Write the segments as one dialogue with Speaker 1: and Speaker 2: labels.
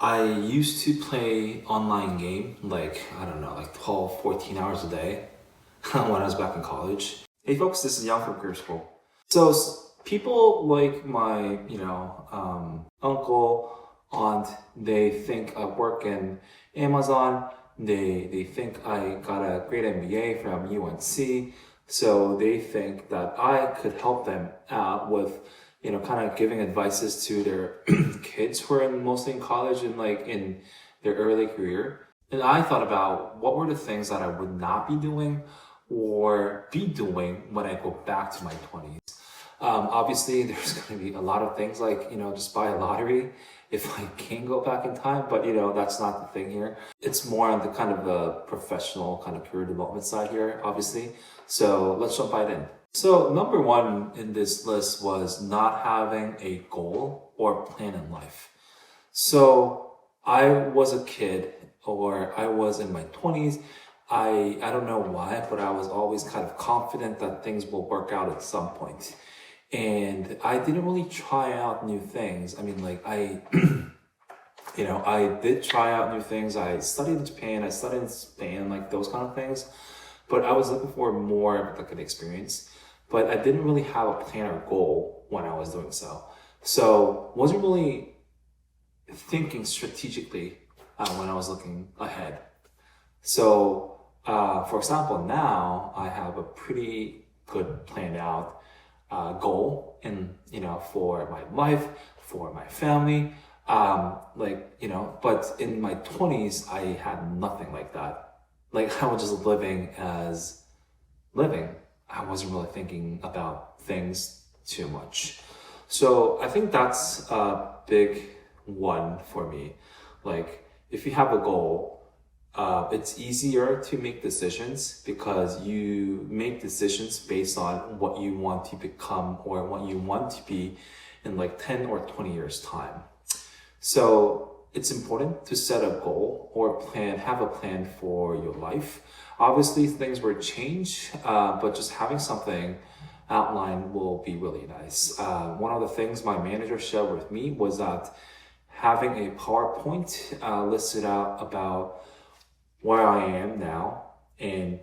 Speaker 1: I used to play online game like, I don't know, like 12, 14 hours a day when I was back in college. Hey folks, this is Young from Career School. So people like my, uncle, aunt, they think I work in Amazon. They think I got a great MBA from UNC. So they think that I could help them out with, kind of giving advices to their kids who are mostly in college and like in their early career. And I thought about what were the things that I would not be doing or be doing when I go back to my 20s. Obviously, there's going to be a lot of things like, just buy a lottery if I can go back in time, but that's not the thing here. It's more on the kind of the professional kind of career development side here, obviously. So let's jump right in. So number one in this list was not having a goal or plan in life. So I was a kid, or I was in my 20s. I don't know why, but I was always kind of confident that things will work out at some point. And I didn't really try out new things. I mean, like I did try out new things. I studied in Japan, I studied in Spain, like those kind of things. But I was looking for more of like an experience. But I didn't really have a plan or goal when I was doing so. So wasn't really thinking strategically when I was looking ahead. So, for example, now I have a pretty good planned out goal in, for my life, for my family. But in my 20s, I had nothing like that. Like I was just living. I wasn't really thinking about things too much. So I think that's a big one for me. Like if you have a goal, it's easier to make decisions because you make decisions based on what you want to become or what you want to be in like 10 or 20 years time. So it's important to set a goal or have a plan for your life. Obviously things will change, but just having something outlined will be really nice. One of the things my manager shared with me was that having a PowerPoint listed out about where I am now and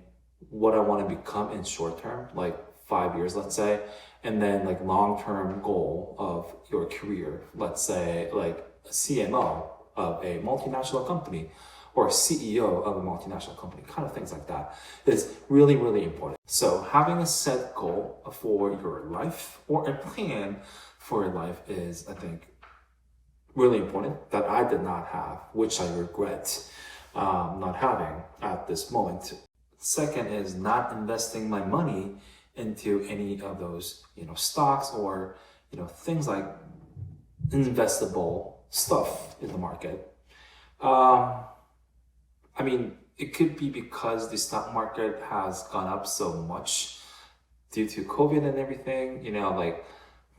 Speaker 1: what I want to become in short term, like 5 years, let's say, and then like long-term goal of your career, let's say like a CMO of a multinational company or a CEO of a multinational company, kind of things like that is really, really important. So having a set goal for your life or a plan for your life is, I think, really important that I did not have, which I regret not having at this moment. Second is not investing my money into any of those, stocks or, things like investable stuff in the market. I mean, it could be because the stock market has gone up so much due to COVID and everything, like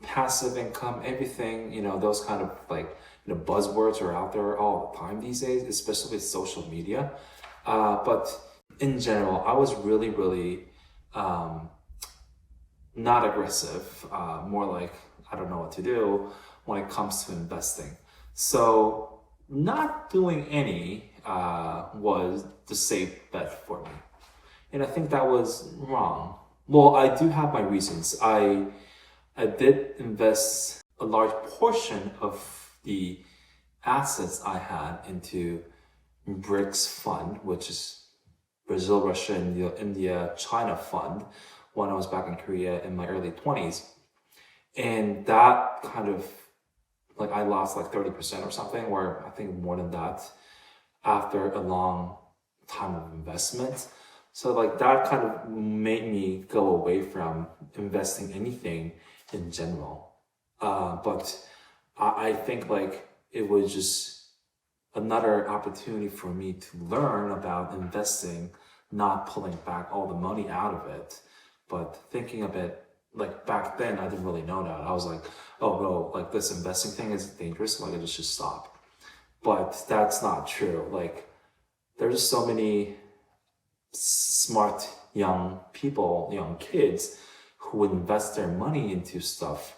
Speaker 1: passive income, everything, those kind of like, buzzwords are out there all the time these days, especially with social media. But in general, I was really, really not aggressive, more like I don't know what to do when it comes to investing. So not doing any was the safe bet for me. And I think that was wrong. Well, I do have my reasons. I did invest a large portion of the assets I had into BRICS fund, which is Brazil, Russia, India, China fund when I was back in Korea in my early 20s. And that kind of, like I lost like 30% or something, or I think more than that after a long time of investment. So like that kind of made me go away from investing anything in general. But I think like it was just another opportunity for me to learn about investing, not pulling back all the money out of it, but thinking of it like back then, I didn't really know that. I was like, oh no, like this investing thing is dangerous, like I just should stop. But that's not true. Like there's so many smart young people, young kids who invest their money into stuff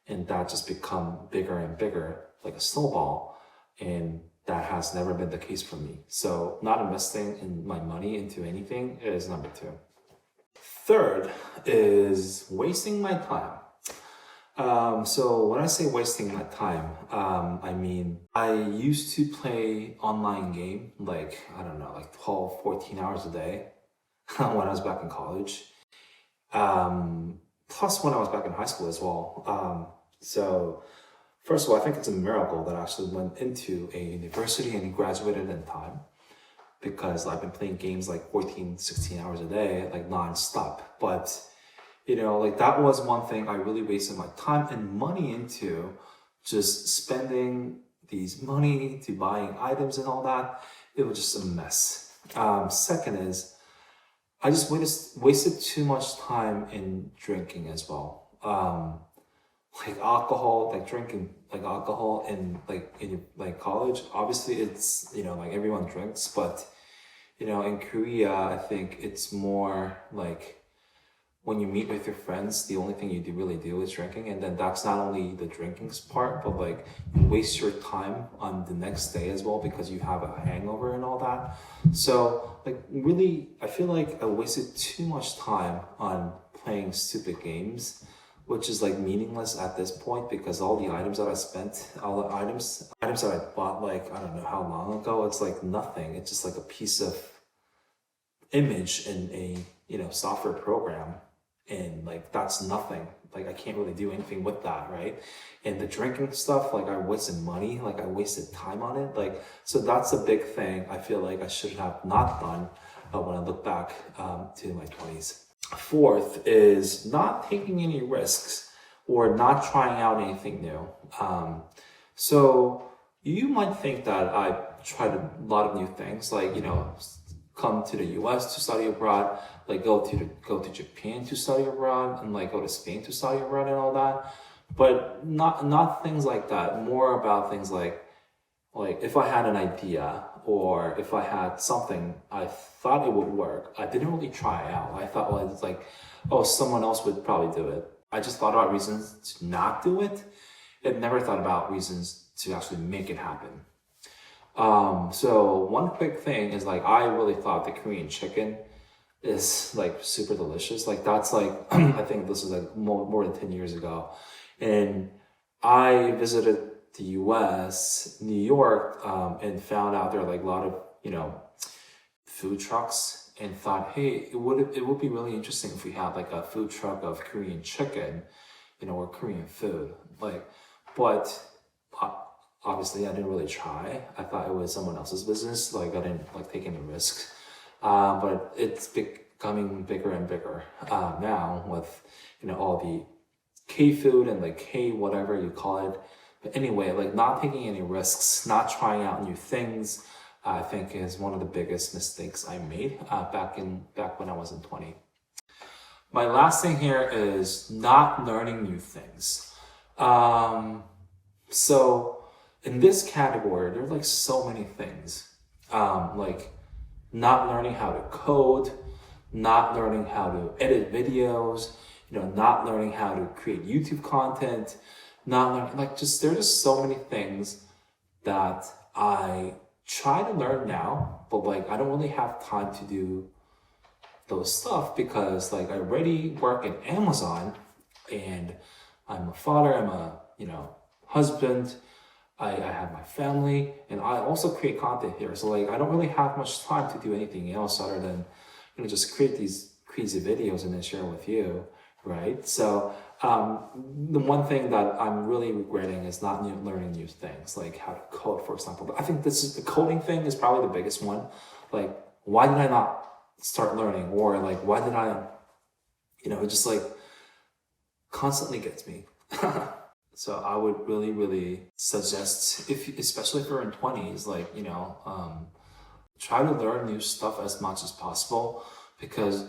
Speaker 1: and that just become bigger and bigger like a snowball, and that has never been the case for me. So not investing in my money into anything is number two. Third is wasting my time. So when I say wasting my time, I mean, I used to play online game, like, I don't know, like 12, 14 hours a day when I was back in college. Plus when I was back in high school as well. So first of all, I think it's a miracle that I actually went into a university and graduated in time, because I've been playing games like 14, 16 hours a day, like nonstop. But like that was one thing I really wasted my time and money into, just spending these money to buying items and all that. It was just a mess. Second is, I just wasted too much time in drinking as well. Like alcohol, like drinking like alcohol in college. Obviously it's, like everyone drinks, but in Korea, I think it's more like, when you meet with your friends, the only thing you really do is drinking. And then that's not only the drinking part, but like you waste your time on the next day as well, because you have a hangover and all that. So like really, I feel like I wasted too much time on playing stupid games, which is like meaningless at this point, because all the items that I spent, all the items that I bought, like, I don't know how long ago, it's like nothing. It's just like a piece of image in a, software program. And like, that's nothing. Like, I can't really do anything with that, right? And the drinking stuff, like, I wasted money, like I wasted time on it. Like, so that's a big thing I feel like I should have not done when I look back to my 20s. Fourth is not taking any risks or not trying out anything new. So you might think that I tried a lot of new things, like, come to the US to study abroad, like go to Japan to study abroad, and like go to Spain to study abroad and all that. But not things like that. More about things like if I had an idea, or if I had something I thought it would work, I didn't really try it out. I thought, well, it's like, oh, someone else would probably do it. I just thought about reasons to not do it, and never thought about reasons to actually make it happen. So one quick thing is, like, I really thought the Korean chicken is like super delicious. Like, that's like, I think this was like more than 10 years ago. And I visited the US, New York, and found out there are like a lot of, food trucks, and thought, hey, it would be really interesting if we had like a food truck of Korean chicken, or Korean food. Like, but obviously I didn't really try. I thought it was someone else's business. Like, I didn't like take any risks. But it's becoming bigger and bigger now with, all the K-food and like K whatever you call it. But anyway, like, not taking any risks, not trying out new things, I think is one of the biggest mistakes I made back when I was in 20. My last thing here is not learning new things. So in this category, there's like so many things, like not learning how to code, not learning how to edit videos, not learning how to create YouTube content, not learning, like, there's just so many things that I try to learn now, but like, I don't really have time to do those stuff, because like, I already work at Amazon, and I'm a father, I'm a, husband, I have my family, and I also create content here. So like, I don't really have much time to do anything else other than, just create these crazy videos and then share with you, right? So the one thing that I'm really regretting is not learning new things, like how to code, for example. But I think the coding thing is probably the biggest one. Like, why did I not start learning? Or like, why did I, it just like constantly gets me. So I would really, really suggest, especially if you're in 20s, like, try to learn new stuff as much as possible, because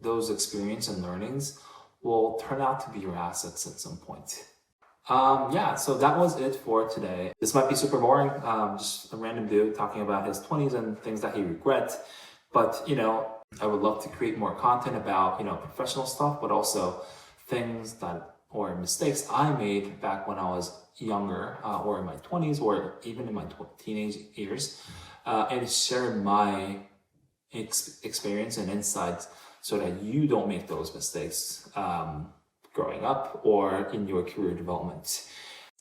Speaker 1: those experience and learnings will turn out to be your assets at some point. Yeah, so that was it for today. This might be super boring, just a random dude talking about his 20s and things that he regrets. But, I would love to create more content about, professional stuff, but also things or mistakes I made back when I was younger or in my 20s or even in my teenage years, and share my experience and insights so that you don't make those mistakes growing up or in your career development.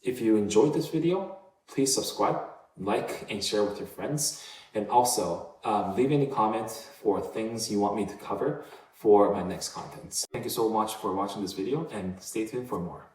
Speaker 1: If you enjoyed this video, please subscribe, like, and share with your friends. And also, leave any comments for things you want me to cover for my next content. Thank you so much for watching this video and stay tuned for more.